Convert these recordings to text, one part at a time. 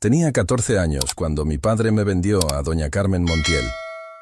Tenía 14 años cuando mi padre me vendió a doña Carmen Montiel.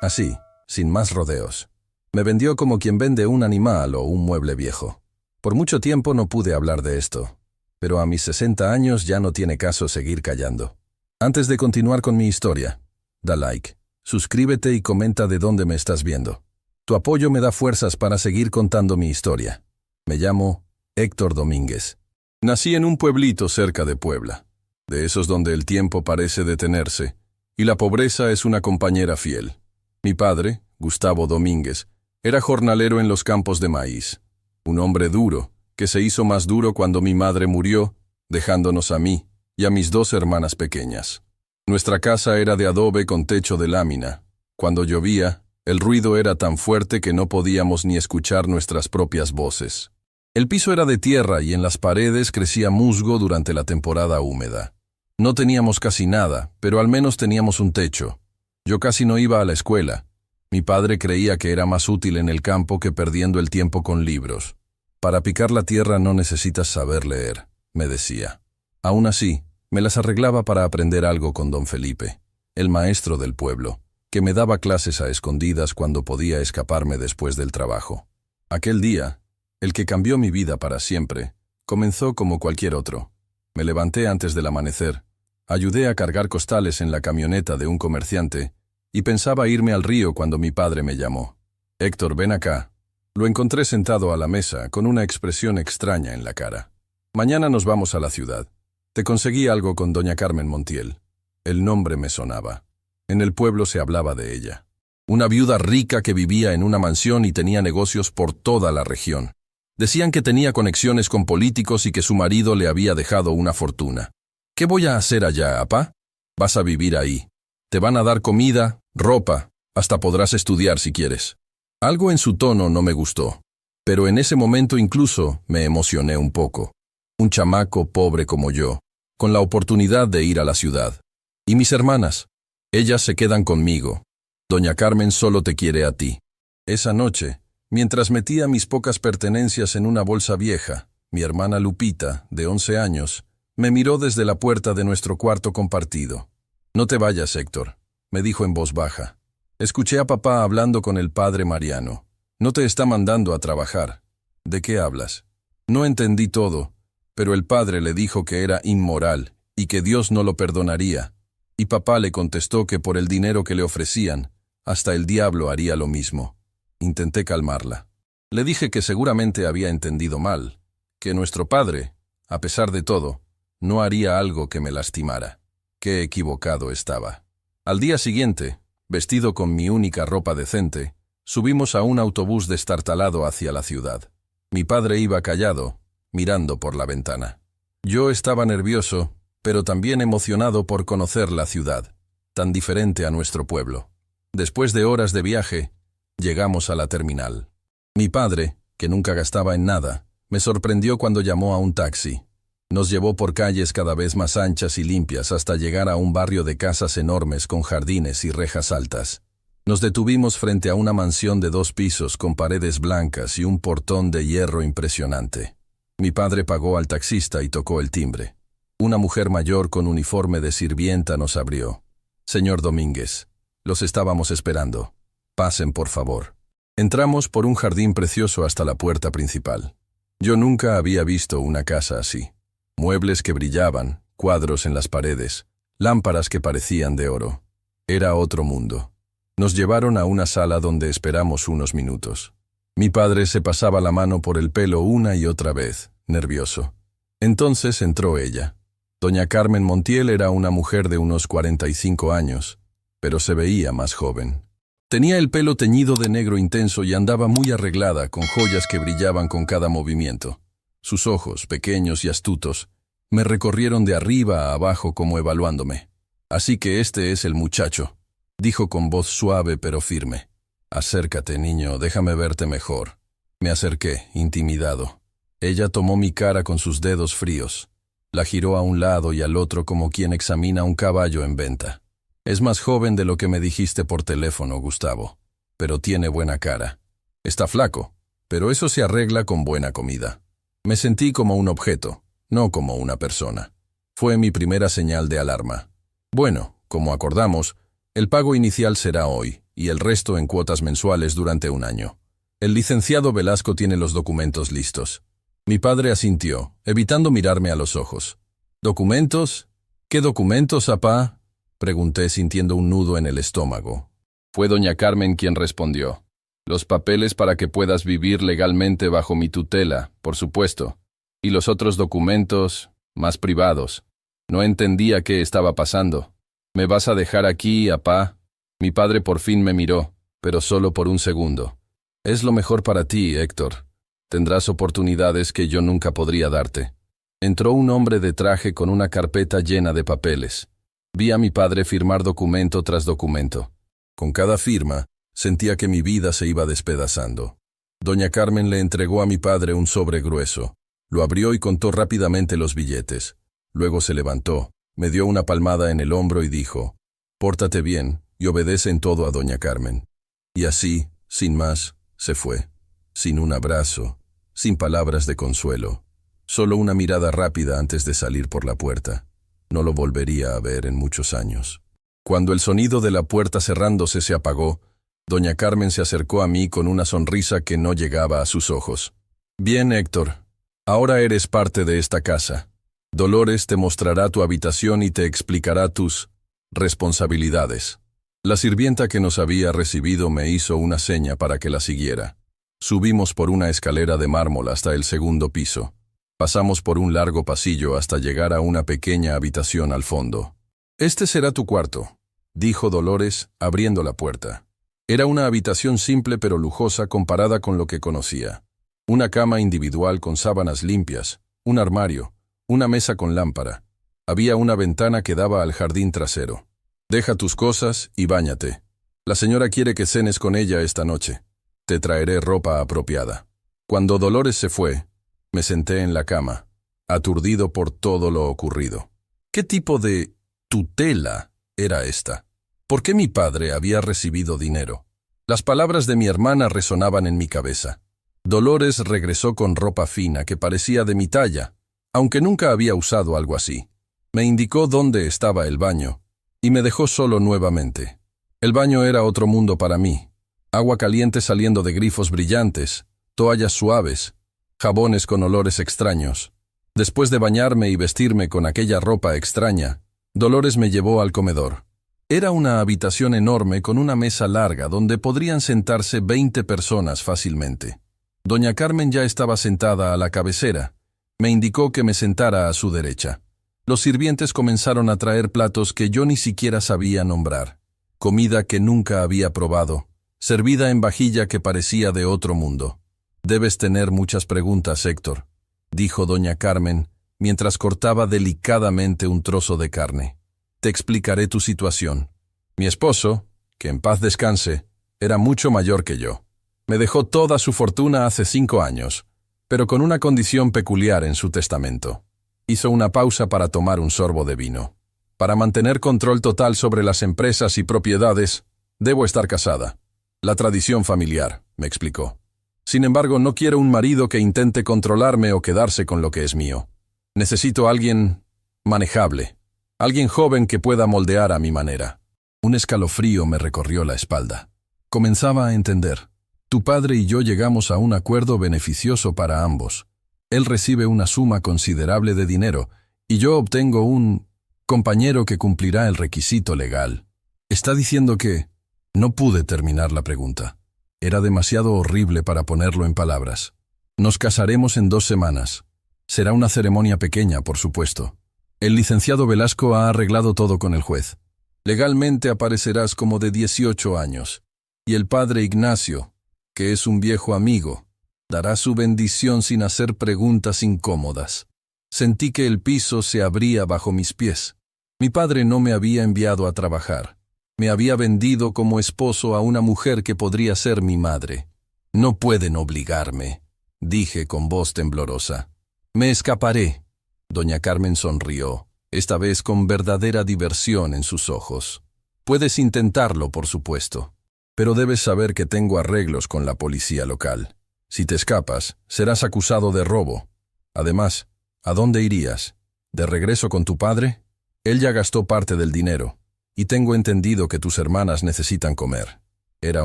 Así, sin más rodeos. Me vendió como quien vende un animal o un mueble viejo. Por mucho tiempo no pude hablar de esto, pero a mis 60 años ya no tiene caso seguir callando. Antes de continuar con mi historia, da like, suscríbete y comenta de dónde me estás viendo. Tu apoyo me da fuerzas para seguir contando mi historia. Me llamo Héctor Domínguez. Nací en un pueblito cerca de Puebla, de esos donde el tiempo parece detenerse, y la pobreza es una compañera fiel. Mi padre, Gustavo Domínguez, era jornalero en los campos de maíz. Un hombre duro, que se hizo más duro cuando mi madre murió, dejándonos a mí y a mis 2 hermanas pequeñas. Nuestra casa era de adobe con techo de lámina. Cuando llovía, el ruido era tan fuerte que no podíamos ni escuchar nuestras propias voces. El piso era de tierra y en las paredes crecía musgo durante la temporada húmeda. No teníamos casi nada, pero al menos teníamos un techo. Yo casi no iba a la escuela. Mi padre creía que era más útil en el campo que perdiendo el tiempo con libros. Para picar la tierra no necesitas saber leer, me decía. Aún así, me las arreglaba para aprender algo con don Felipe, el maestro del pueblo, que me daba clases a escondidas cuando podía escaparme después del trabajo. Aquel día, el que cambió mi vida para siempre, comenzó como cualquier otro. Me levanté antes del amanecer, ayudé a cargar costales en la camioneta de un comerciante y pensaba irme al río cuando mi padre me llamó. «Héctor, ven acá». Lo encontré sentado a la mesa con una expresión extraña en la cara. «Mañana nos vamos a la ciudad. Te conseguí algo con doña Carmen Montiel». El nombre me sonaba. En el pueblo se hablaba de ella. Una viuda rica que vivía en una mansión y tenía negocios por toda la región. Decían que tenía conexiones con políticos y que su marido le había dejado una fortuna. «¿Qué voy a hacer allá, apá? Vas a vivir ahí. Te van a dar comida, ropa, hasta podrás estudiar si quieres». Algo en su tono no me gustó, pero en ese momento incluso me emocioné un poco. Un chamaco pobre como yo, con la oportunidad de ir a la ciudad. ¿Y mis hermanas? Ellas se quedan conmigo. Doña Carmen solo te quiere a ti. Esa noche, mientras metía mis pocas pertenencias en una bolsa vieja, mi hermana Lupita, de 11 años, me miró desde la puerta de nuestro cuarto compartido. «No te vayas, Héctor», me dijo en voz baja. Escuché a papá hablando con el padre Mariano. «No te está mandando a trabajar». «¿De qué hablas?» No entendí todo, pero el padre le dijo que era inmoral y que Dios no lo perdonaría. Y papá le contestó que por el dinero que le ofrecían, hasta el diablo haría lo mismo. Intenté calmarla. Le dije que seguramente había entendido mal, que nuestro padre, a pesar de todo, no haría algo que me lastimara. Qué equivocado estaba. Al día siguiente, vestido con mi única ropa decente, subimos a un autobús destartalado hacia la ciudad. Mi padre iba callado, mirando por la ventana. Yo estaba nervioso, pero también emocionado por conocer la ciudad, tan diferente a nuestro pueblo. Después de horas de viaje, llegamos a la terminal. Mi padre, que nunca gastaba en nada, me sorprendió cuando llamó a un taxi. Nos llevó por calles cada vez más anchas y limpias hasta llegar a un barrio de casas enormes con jardines y rejas altas. Nos detuvimos frente a una mansión de 2 pisos con paredes blancas y un portón de hierro impresionante. Mi padre pagó al taxista y tocó el timbre. Una mujer mayor con uniforme de sirvienta nos abrió. «Señor Domínguez, los estábamos esperando. Pasen, por favor». Entramos por un jardín precioso hasta la puerta principal. Yo nunca había visto una casa así. Muebles que brillaban, cuadros en las paredes, lámparas que parecían de oro. Era otro mundo. Nos llevaron a una sala donde esperamos unos minutos. Mi padre se pasaba la mano por el pelo una y otra vez, nervioso. Entonces entró ella. Doña Carmen Montiel era una mujer de unos 45 años, pero se veía más joven. Tenía el pelo teñido de negro intenso y andaba muy arreglada con joyas que brillaban con cada movimiento. Sus ojos, pequeños y astutos, me recorrieron de arriba a abajo como evaluándome. «Así que este es el muchacho», dijo con voz suave pero firme. «Acércate, niño, déjame verte mejor». Me acerqué, intimidado. Ella tomó mi cara con sus dedos fríos. La giró a un lado y al otro como quien examina un caballo en venta. «Es más joven de lo que me dijiste por teléfono, Gustavo, pero tiene buena cara. Está flaco, pero eso se arregla con buena comida». Me sentí como un objeto, no como una persona. Fue mi primera señal de alarma. Bueno, como acordamos, el pago inicial será hoy, y el resto en cuotas mensuales durante un año. El licenciado Velasco tiene los documentos listos. Mi padre asintió, evitando mirarme a los ojos. ¿Documentos? ¿Qué documentos, apá? Pregunté sintiendo un nudo en el estómago. Fue doña Carmen quien respondió. Los papeles para que puedas vivir legalmente bajo mi tutela, por supuesto. Y los otros documentos, más privados. No entendía qué estaba pasando. ¿Me vas a dejar aquí, apá? Mi padre por fin me miró, pero solo por un segundo. Es lo mejor para ti, Héctor. Tendrás oportunidades que yo nunca podría darte. Entró un hombre de traje con una carpeta llena de papeles. Vi a mi padre firmar documento tras documento. Con cada firma, sentía que mi vida se iba despedazando. Doña Carmen le entregó a mi padre un sobre grueso. Lo abrió y contó rápidamente los billetes. Luego se levantó, me dio una palmada en el hombro y dijo, «Pórtate bien y obedece en todo a doña Carmen». Y así, sin más, se fue. Sin un abrazo, sin palabras de consuelo. Solo una mirada rápida antes de salir por la puerta. No lo volvería a ver en muchos años. Cuando el sonido de la puerta cerrándose se apagó, doña Carmen se acercó a mí con una sonrisa que no llegaba a sus ojos. «Bien, Héctor, ahora eres parte de esta casa. Dolores te mostrará tu habitación y te explicará tus responsabilidades». La sirvienta que nos había recibido me hizo una seña para que la siguiera. Subimos por una escalera de mármol hasta el segundo piso. Pasamos por un largo pasillo hasta llegar a una pequeña habitación al fondo. «Este será tu cuarto», dijo Dolores, abriendo la puerta. Era una habitación simple pero lujosa comparada con lo que conocía. Una cama individual con sábanas limpias, un armario, una mesa con lámpara. Había una ventana que daba al jardín trasero. «Deja tus cosas y báñate. La señora quiere que cenes con ella esta noche. Te traeré ropa apropiada». Cuando Dolores se fue, me senté en la cama, aturdido por todo lo ocurrido. ¿Qué tipo de tutela era esta? ¿Por qué mi padre había recibido dinero? Las palabras de mi hermana resonaban en mi cabeza. Dolores regresó con ropa fina que parecía de mi talla, aunque nunca había usado algo así. Me indicó dónde estaba el baño, y me dejó solo nuevamente. El baño era otro mundo para mí. Agua caliente saliendo de grifos brillantes, toallas suaves, jabones con olores extraños. Después de bañarme y vestirme con aquella ropa extraña, Dolores me llevó al comedor. Era una habitación enorme con una mesa larga donde podrían sentarse 20 personas fácilmente. Doña Carmen ya estaba sentada a la cabecera. Me indicó que me sentara a su derecha. Los sirvientes comenzaron a traer platos que yo ni siquiera sabía nombrar. Comida que nunca había probado, servida en vajilla que parecía de otro mundo. «Debes tener muchas preguntas, Héctor», dijo doña Carmen, mientras cortaba delicadamente un trozo de carne. «Te explicaré tu situación. Mi esposo, que en paz descanse, era mucho mayor que yo. Me dejó toda su fortuna hace 5 años, pero con una condición peculiar en su testamento». Hizo una pausa para tomar un sorbo de vino. «Para mantener control total sobre las empresas y propiedades, debo estar casada. La tradición familiar», me explicó. «Sin embargo, no quiero un marido que intente controlarme o quedarse con lo que es mío. Necesito a alguien manejable, alguien joven que pueda moldear a mi manera». Un escalofrío me recorrió la espalda. Comenzaba a entender. Tu padre y yo llegamos a un acuerdo beneficioso para ambos. Él recibe una suma considerable de dinero y yo obtengo un compañero que cumplirá el requisito legal. Está diciendo que... No pude terminar la pregunta. Era demasiado horrible para ponerlo en palabras. Nos casaremos en 2 semanas. Será una ceremonia pequeña, por supuesto. El licenciado Velasco ha arreglado todo con el juez. Legalmente aparecerás como de 18 años. Y el padre Ignacio, que es un viejo amigo, dará su bendición sin hacer preguntas incómodas. Sentí que el piso se abría bajo mis pies. Mi padre no me había enviado a trabajar. Me había vendido como esposo a una mujer que podría ser mi madre. «No pueden obligarme», dije con voz temblorosa. «Me escaparé». Doña Carmen sonrió, esta vez con verdadera diversión en sus ojos. «Puedes intentarlo, por supuesto. Pero debes saber que tengo arreglos con la policía local. Si te escapas, serás acusado de robo. Además, ¿a dónde irías? ¿De regreso con tu padre? Él ya gastó parte del dinero, y tengo entendido que tus hermanas necesitan comer. Era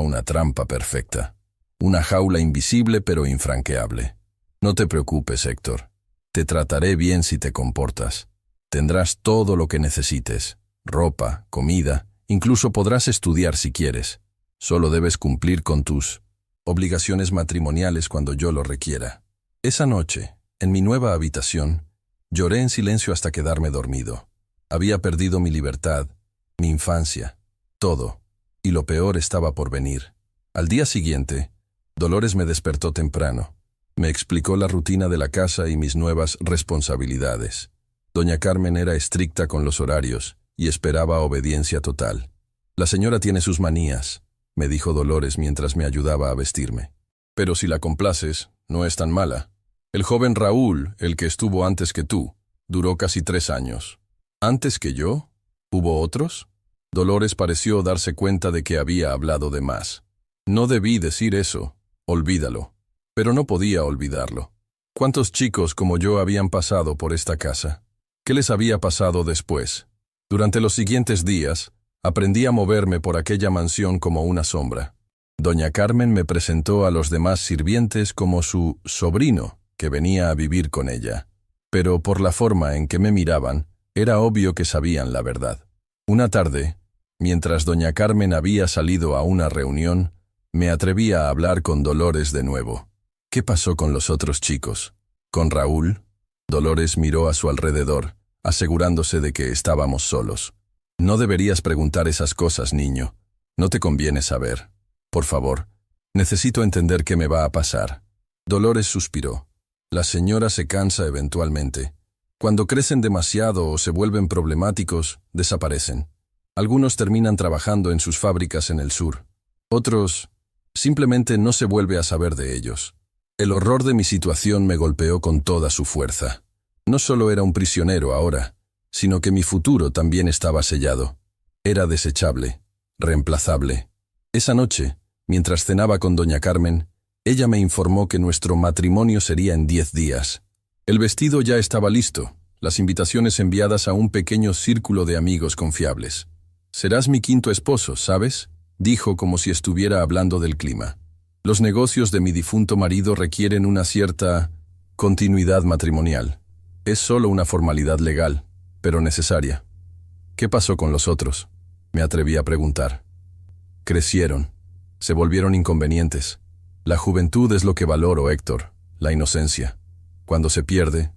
una trampa perfecta. Una jaula invisible pero infranqueable. No te preocupes, Héctor. Te trataré bien si te comportas. Tendrás todo lo que necesites. Ropa, comida, incluso podrás estudiar si quieres. Solo debes cumplir con tus obligaciones matrimoniales cuando yo lo requiera. Esa noche, en mi nueva habitación, lloré en silencio hasta quedarme dormido. Había perdido mi libertad, mi infancia, todo, y lo peor estaba por venir. Al día siguiente, Dolores me despertó temprano. Me explicó la rutina de la casa y mis nuevas responsabilidades. Doña Carmen era estricta con los horarios y esperaba obediencia total. La señora tiene sus manías, me dijo Dolores mientras me ayudaba a vestirme. Pero si la complaces, no es tan mala. El joven Raúl, el que estuvo antes que tú, duró casi 3 años. ¿Antes que yo? ¿Hubo otros? Dolores pareció darse cuenta de que había hablado de más. No debí decir eso, olvídalo. Pero no podía olvidarlo. ¿Cuántos chicos como yo habían pasado por esta casa? ¿Qué les había pasado después? Durante los siguientes días, aprendí a moverme por aquella mansión como una sombra. Doña Carmen me presentó a los demás sirvientes como su sobrino, que venía a vivir con ella. Pero por la forma en que me miraban, era obvio que sabían la verdad. Una tarde, mientras doña Carmen había salido a una reunión, me atreví a hablar con Dolores de nuevo. ¿Qué pasó con los otros chicos? ¿Con Raúl? Dolores miró a su alrededor, asegurándose de que estábamos solos. No deberías preguntar esas cosas, niño. No te conviene saber. Por favor, necesito entender qué me va a pasar. Dolores suspiró. La señora se cansa eventualmente. Cuando crecen demasiado o se vuelven problemáticos, desaparecen. Algunos terminan trabajando en sus fábricas en el sur. Otros, simplemente no se vuelve a saber de ellos. El horror de mi situación me golpeó con toda su fuerza. No solo era un prisionero ahora, sino que mi futuro también estaba sellado. Era desechable, reemplazable. Esa noche, mientras cenaba con doña Carmen, ella me informó que nuestro matrimonio sería en 10 días. El vestido ya estaba listo, las invitaciones enviadas a un pequeño círculo de amigos confiables. «Serás mi 5º esposo, ¿sabes?», dijo como si estuviera hablando del clima. Los negocios de mi difunto marido requieren una cierta continuidad matrimonial. Es solo una formalidad legal, pero necesaria. ¿Qué pasó con los otros?, me atreví a preguntar. Crecieron. Se volvieron inconvenientes. La juventud es lo que valoro, Héctor, la inocencia. Cuando se pierde,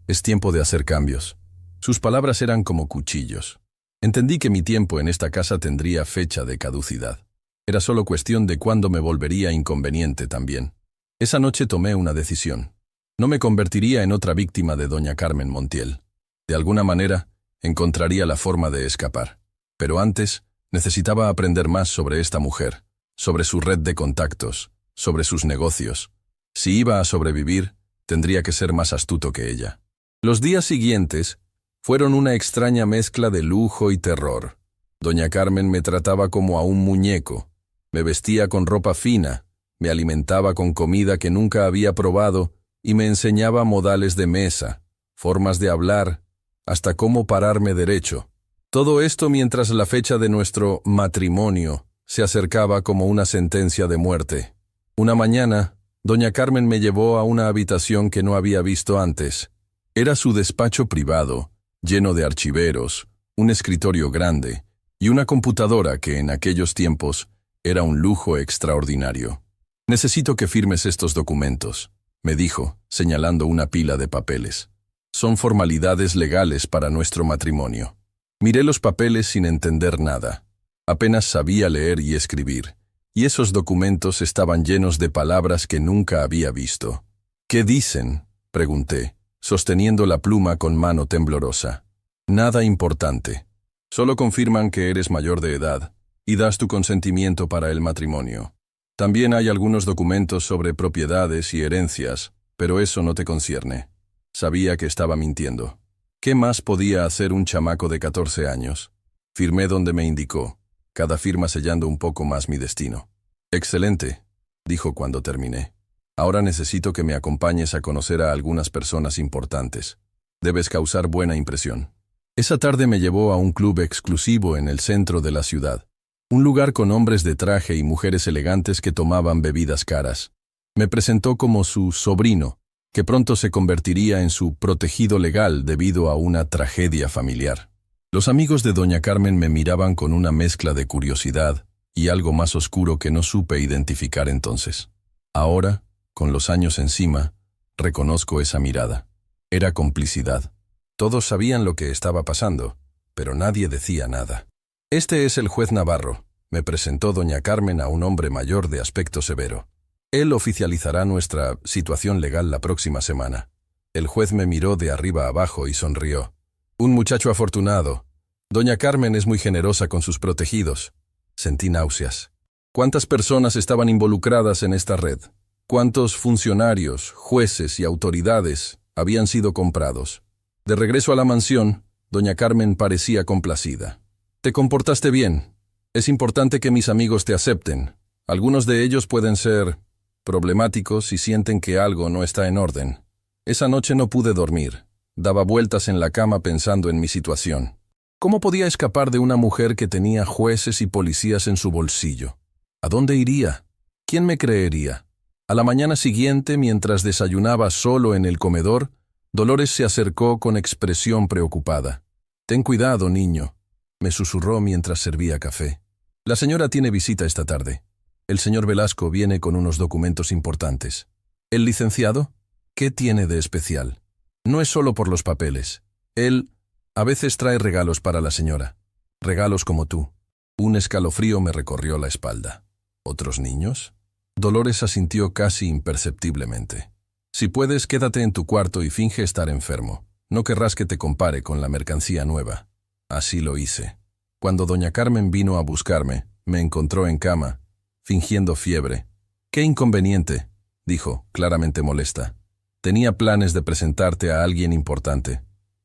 es tiempo de hacer cambios. Sus palabras eran como cuchillos. Entendí que mi tiempo en esta casa tendría fecha de caducidad. Era solo cuestión de cuándo me volvería inconveniente también. Esa noche tomé una decisión. No me convertiría en otra víctima de doña Carmen Montiel. De alguna manera, encontraría la forma de escapar. Pero antes, necesitaba aprender más sobre esta mujer, sobre su red de contactos, sobre sus negocios. Si iba a sobrevivir, tendría que ser más astuto que ella. Los días siguientes fueron una extraña mezcla de lujo y terror. Doña Carmen me trataba como a un muñeco. Me vestía con ropa fina, me alimentaba con comida que nunca había probado y me enseñaba modales de mesa, formas de hablar, hasta cómo pararme derecho. Todo esto mientras la fecha de nuestro matrimonio se acercaba como una sentencia de muerte. Una mañana, doña Carmen me llevó a una habitación que no había visto antes. Era su despacho privado, lleno de archiveros, un escritorio grande y una computadora que en aquellos tiempos era un lujo extraordinario. «Necesito que firmes estos documentos», me dijo, señalando una pila de papeles. «Son formalidades legales para nuestro matrimonio». Miré los papeles sin entender nada. Apenas sabía leer y escribir, y esos documentos estaban llenos de palabras que nunca había visto. «¿Qué dicen?», pregunté, sosteniendo la pluma con mano temblorosa. «Nada importante. Solo confirman que eres mayor de edad y das tu consentimiento para el matrimonio. También hay algunos documentos sobre propiedades y herencias, pero eso no te concierne». Sabía que estaba mintiendo. ¿Qué más podía hacer un chamaco de 14 años? Firmé donde me indicó, cada firma sellando un poco más mi destino. «Excelente», dijo cuando terminé. «Ahora necesito que me acompañes a conocer a algunas personas importantes. Debes causar buena impresión». Esa tarde me llevó a un club exclusivo en el centro de la ciudad. Un lugar con hombres de traje y mujeres elegantes que tomaban bebidas caras. Me presentó como su sobrino, que pronto se convertiría en su protegido legal debido a una tragedia familiar. Los amigos de doña Carmen me miraban con una mezcla de curiosidad y algo más oscuro que no supe identificar entonces. Ahora, con los años encima, reconozco esa mirada. Era complicidad. Todos sabían lo que estaba pasando, pero nadie decía nada. Este es el juez Navarro, me presentó doña Carmen a un hombre mayor de aspecto severo. Él oficializará nuestra situación legal la próxima semana. El juez me miró de arriba a abajo y sonrió. Un muchacho afortunado. Doña Carmen es muy generosa con sus protegidos. Sentí náuseas. ¿Cuántas personas estaban involucradas en esta red? ¿Cuántos funcionarios, jueces y autoridades habían sido comprados? De regreso a la mansión, doña Carmen parecía complacida. Te comportaste bien. Es importante que mis amigos te acepten. Algunos de ellos pueden ser problemáticos y sienten que algo no está en orden. Esa noche no pude dormir. Daba vueltas en la cama pensando en mi situación. ¿Cómo podía escapar de una mujer que tenía jueces y policías en su bolsillo? ¿A dónde iría? ¿Quién me creería? A la mañana siguiente, mientras desayunaba solo en el comedor, Dolores se acercó con expresión preocupada. «Ten cuidado, niño», me susurró mientras servía café. «La señora tiene visita esta tarde. El señor Velasco viene con unos documentos importantes». «¿El licenciado? ¿Qué tiene de especial?» «No es solo por los papeles. Él a veces trae regalos para la señora. Regalos como tú». Un escalofrío me recorrió la espalda. ¿Otros niños? Dolores asintió casi imperceptiblemente. «Si puedes, quédate en tu cuarto y finge estar enfermo. No querrás que te compare con la mercancía nueva». Así lo hice. Cuando doña Carmen vino a buscarme, me encontró en cama, fingiendo fiebre. «¿Qué inconveniente?», dijo, claramente molesta. «Tenía planes de presentarte a alguien importante».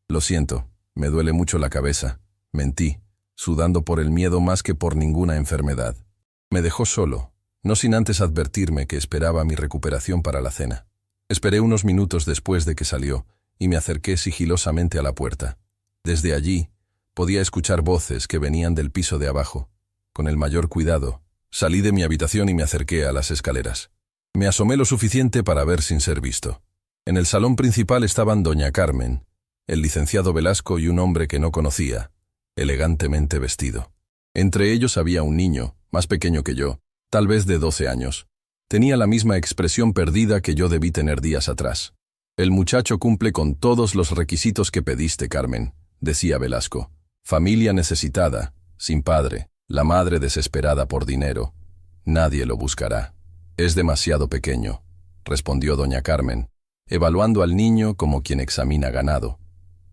«Lo siento, me duele mucho la cabeza». Mentí, sudando por el miedo más que por ninguna enfermedad. Me dejó solo, no sin antes advertirme que esperaba mi recuperación para la cena. Esperé unos minutos después de que salió y me acerqué sigilosamente a la puerta. Desde allí, podía escuchar voces que venían del piso de abajo. Con el mayor cuidado, salí de mi habitación y me acerqué a las escaleras. Me asomé lo suficiente para ver sin ser visto. En el salón principal estaban doña Carmen, el licenciado Velasco y un hombre que no conocía, elegantemente vestido. Entre ellos había un niño, más pequeño que yo, tal vez de 12 años. Tenía la misma expresión perdida que yo debí tener días atrás. «El muchacho cumple con todos los requisitos que pediste, Carmen», decía Velasco. «Familia necesitada, sin padre, la madre desesperada por dinero. Nadie lo buscará. Es demasiado pequeño», respondió doña Carmen, evaluando al niño como quien examina ganado.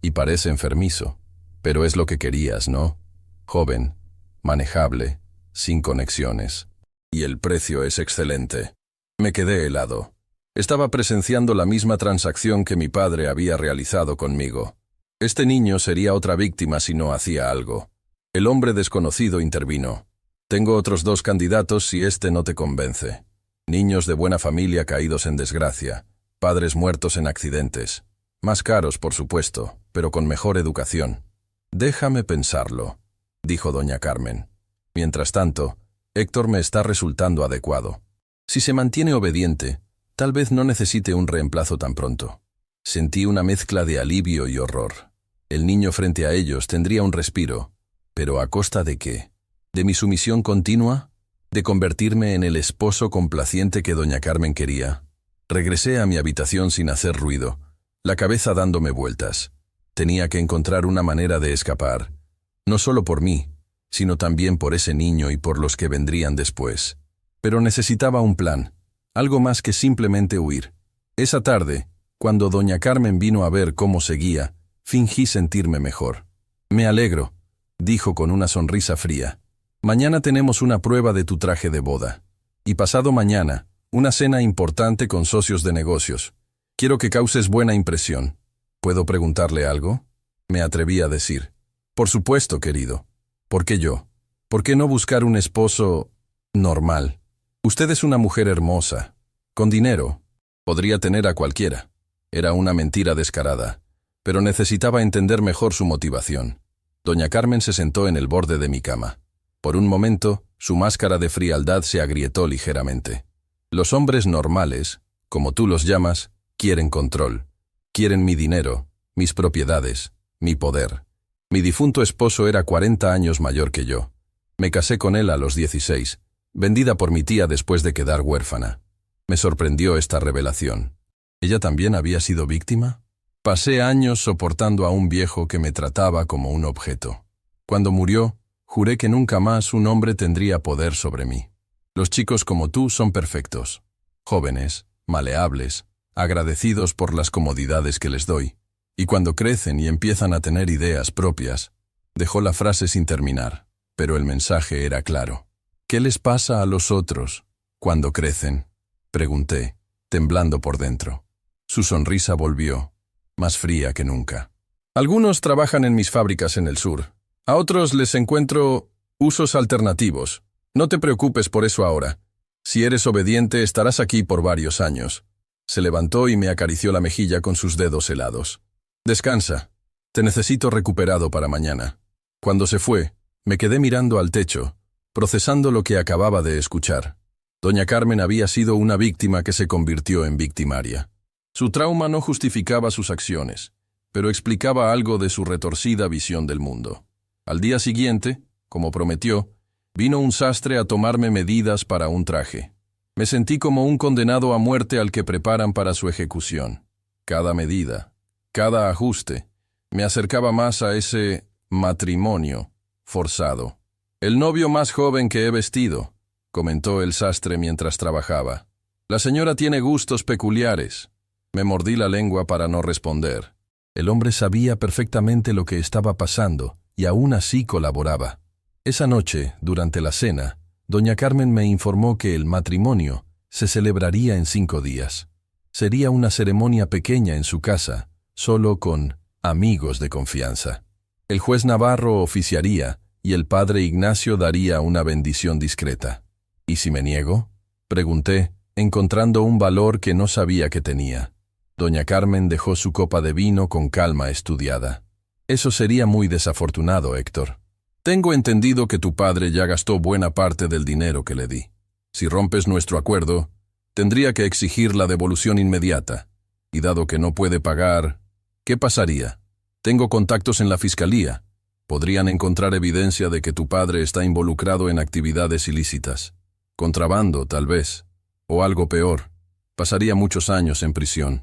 «Y parece enfermizo. Pero es lo que querías, ¿no? Joven, manejable, sin conexiones. Y el precio es excelente». Me quedé helado. Estaba presenciando la misma transacción que mi padre había realizado conmigo. Este niño sería otra víctima si no hacía algo. El hombre desconocido intervino. «Tengo otros 2 candidatos si este no te convence. Niños de buena familia caídos en desgracia, padres muertos en accidentes. Más caros, por supuesto, pero con mejor educación». «Déjame pensarlo», dijo doña Carmen. «Mientras tanto, Héctor me está resultando adecuado. Si se mantiene obediente, tal vez no necesite un reemplazo tan pronto». Sentí una mezcla de alivio y horror. El niño frente a ellos tendría un respiro, pero ¿a costa de qué? ¿De mi sumisión continua? ¿De convertirme en el esposo complaciente que doña Carmen quería? Regresé a mi habitación sin hacer ruido, la cabeza dándome vueltas. Tenía que encontrar una manera de escapar, no solo por mí, sino también por ese niño y por los que vendrían después. Pero necesitaba un plan, algo más que simplemente huir. Esa tarde, cuando doña Carmen vino a ver cómo seguía, fingí sentirme mejor. «Me alegro», dijo con una sonrisa fría. «Mañana tenemos una prueba de tu traje de boda. Y pasado mañana, una cena importante con socios de negocios. Quiero que causes buena impresión. ¿Puedo preguntarle algo?», me atreví a decir. «Por supuesto, querido. ¿Por qué yo? ¿Por qué no buscar un esposo normal? Usted es una mujer hermosa, con dinero. Podría tener a cualquiera». Era una mentira descarada, pero necesitaba entender mejor su motivación. Doña Carmen se sentó en el borde de mi cama. Por un momento, su máscara de frialdad se agrietó ligeramente. Los hombres normales, como tú los llamas, quieren control. Quieren mi dinero, mis propiedades, mi poder. Mi difunto esposo era 40 años mayor que yo. Me casé con él a los 16, vendida por mi tía después de quedar huérfana. Me sorprendió esta revelación. ¿Ella también había sido víctima? Pasé años soportando a un viejo que me trataba como un objeto. Cuando murió, juré que nunca más un hombre tendría poder sobre mí. Los chicos como tú son perfectos. Jóvenes, maleables, agradecidos por las comodidades que les doy. Y cuando crecen y empiezan a tener ideas propias, dejó la frase sin terminar, pero el mensaje era claro. ¿Qué les pasa a los otros cuando crecen?, pregunté, temblando por dentro. Su sonrisa volvió, más fría que nunca. Algunos trabajan en mis fábricas en el sur. A otros les encuentro usos alternativos. No te preocupes por eso ahora. Si eres obediente, estarás aquí por varios años. Se levantó y me acarició la mejilla con sus dedos helados. Descansa. Te necesito recuperado para mañana. Cuando se fue, me quedé mirando al techo, procesando lo que acababa de escuchar. Doña Carmen había sido una víctima que se convirtió en victimaria. Su trauma no justificaba sus acciones, pero explicaba algo de su retorcida visión del mundo. Al día siguiente, como prometió, vino un sastre a tomarme medidas para un traje. Me sentí como un condenado a muerte al que preparan para su ejecución. Cada medida, cada ajuste, me acercaba más a ese matrimonio forzado. «El novio más joven que he vestido», comentó el sastre mientras trabajaba. «La señora tiene gustos peculiares». Me mordí la lengua para no responder. El hombre sabía perfectamente lo que estaba pasando y aún así colaboraba. Esa noche, durante la cena, doña Carmen me informó que el matrimonio se celebraría en 5 días. Sería una ceremonia pequeña en su casa, solo con amigos de confianza. El juez Navarro oficiaría y el padre Ignacio daría una bendición discreta. ¿Y si me niego?, pregunté, encontrando un valor que no sabía que tenía. Doña Carmen dejó su copa de vino con calma estudiada. Eso sería muy desafortunado, Héctor. Tengo entendido que tu padre ya gastó buena parte del dinero que le di. Si rompes nuestro acuerdo, tendría que exigir la devolución inmediata. Y dado que no puede pagar, ¿qué pasaría? Tengo contactos en la fiscalía. Podrían encontrar evidencia de que tu padre está involucrado en actividades ilícitas. Contrabando, tal vez. O algo peor. Pasaría muchos años en prisión.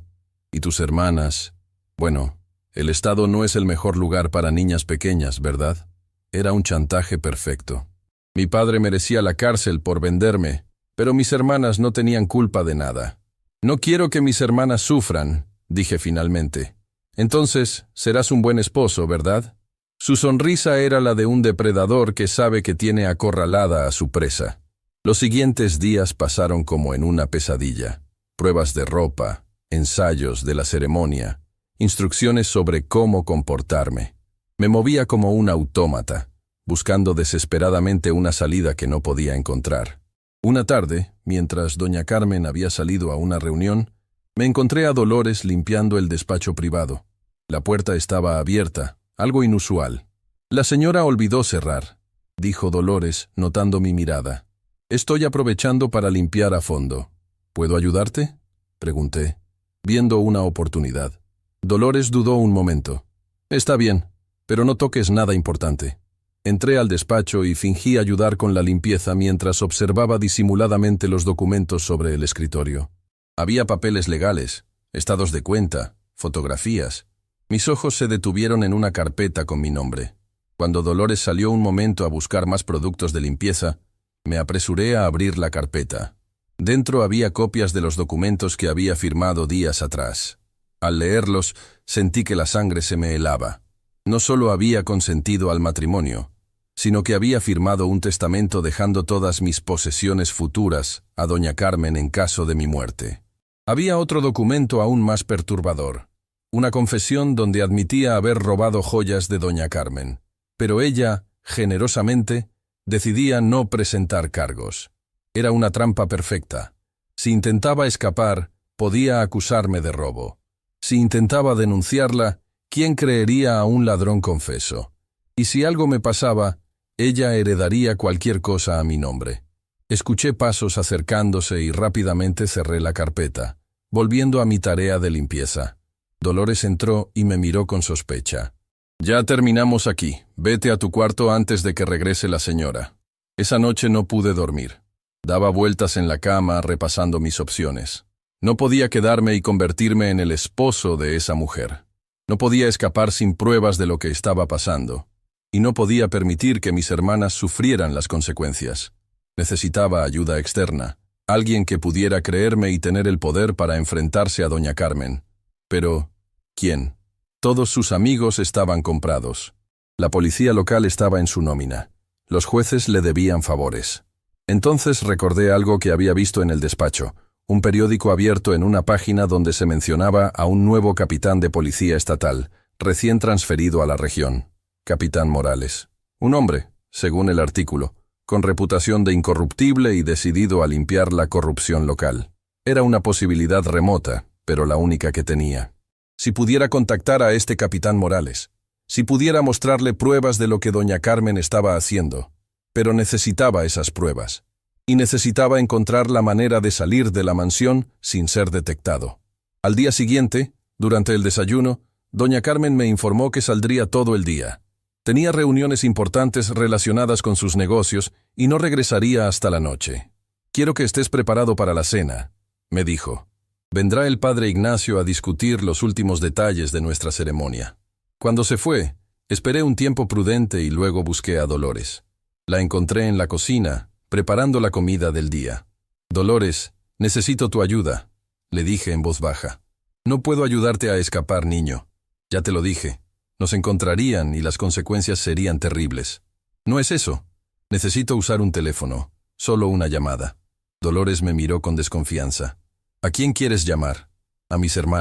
Y tus hermanas... Bueno, el Estado no es el mejor lugar para niñas pequeñas, ¿verdad? Era un chantaje perfecto. Mi padre merecía la cárcel por venderme, pero mis hermanas no tenían culpa de nada. No quiero que mis hermanas sufran, dije finalmente. Entonces, serás un buen esposo, ¿verdad? Su sonrisa era la de un depredador que sabe que tiene acorralada a su presa. Los siguientes días pasaron como en una pesadilla. Pruebas de ropa, ensayos de la ceremonia, instrucciones sobre cómo comportarme. Me movía como un autómata, buscando desesperadamente una salida que no podía encontrar. Una tarde, mientras doña Carmen había salido a una reunión, me encontré a Dolores limpiando el despacho privado. La puerta estaba abierta, algo inusual. «La señora olvidó cerrar», dijo Dolores, notando mi mirada. «Estoy aprovechando para limpiar a fondo. ¿Puedo ayudarte?», pregunté, viendo una oportunidad. Dolores dudó un momento. «Está bien, pero no toques nada importante». Entré al despacho y fingí ayudar con la limpieza mientras observaba disimuladamente los documentos sobre el escritorio. Había papeles legales, estados de cuenta, fotografías. Mis ojos se detuvieron en una carpeta con mi nombre. Cuando Dolores salió un momento a buscar más productos de limpieza, me apresuré a abrir la carpeta. Dentro había copias de los documentos que había firmado días atrás. Al leerlos, sentí que la sangre se me helaba. No solo había consentido al matrimonio, sino que había firmado un testamento dejando todas mis posesiones futuras a doña Carmen en caso de mi muerte. Había otro documento aún más perturbador, una confesión donde admitía haber robado joyas de doña Carmen, pero ella, generosamente, decidía no presentar cargos. Era una trampa perfecta. Si intentaba escapar, podía acusarme de robo. Si intentaba denunciarla, ¿Quién creería a un ladrón confeso? Y si algo me pasaba, ella heredaría cualquier cosa a mi nombre. Escuché pasos acercándose y rápidamente cerré la carpeta, volviendo a mi tarea de limpieza. Dolores entró y me miró con sospecha. «Ya terminamos aquí. Vete a tu cuarto antes de que regrese la señora». Esa noche no pude dormir. Daba vueltas en la cama repasando mis opciones. No podía quedarme y convertirme en el esposo de esa mujer. No podía escapar sin pruebas de lo que estaba pasando. Y no podía permitir que mis hermanas sufrieran las consecuencias. Necesitaba ayuda externa, alguien que pudiera creerme y tener el poder para enfrentarse a doña Carmen. Pero, ¿quién? Todos sus amigos estaban comprados. La policía local estaba en su nómina. Los jueces le debían favores. Entonces recordé algo que había visto en el despacho, un periódico abierto en una página donde se mencionaba a un nuevo capitán de policía estatal, recién transferido a la región. Capitán Morales. Un hombre, según el artículo, con reputación de incorruptible y decidido a limpiar la corrupción local. Era una posibilidad remota, pero la única que tenía. Si pudiera contactar a este capitán Morales, si pudiera mostrarle pruebas de lo que doña Carmen estaba haciendo, pero necesitaba esas pruebas, y necesitaba encontrar la manera de salir de la mansión sin ser detectado. Al día siguiente, durante el desayuno, doña Carmen me informó que saldría todo el día. Tenía reuniones importantes relacionadas con sus negocios y no regresaría hasta la noche. «Quiero que estés preparado para la cena», me dijo. «Vendrá el padre Ignacio a discutir los últimos detalles de nuestra ceremonia». Cuando se fue, esperé un tiempo prudente y luego busqué a Dolores. La encontré en la cocina, preparando la comida del día. «Dolores, necesito tu ayuda», le dije en voz baja. «No puedo ayudarte a escapar, niño. Ya te lo dije. Nos encontrarían y las consecuencias serían terribles. No es eso. Necesito usar un teléfono. Solo una llamada». Dolores me miró con desconfianza. «¿A quién quieres llamar?» «A mis hermanos».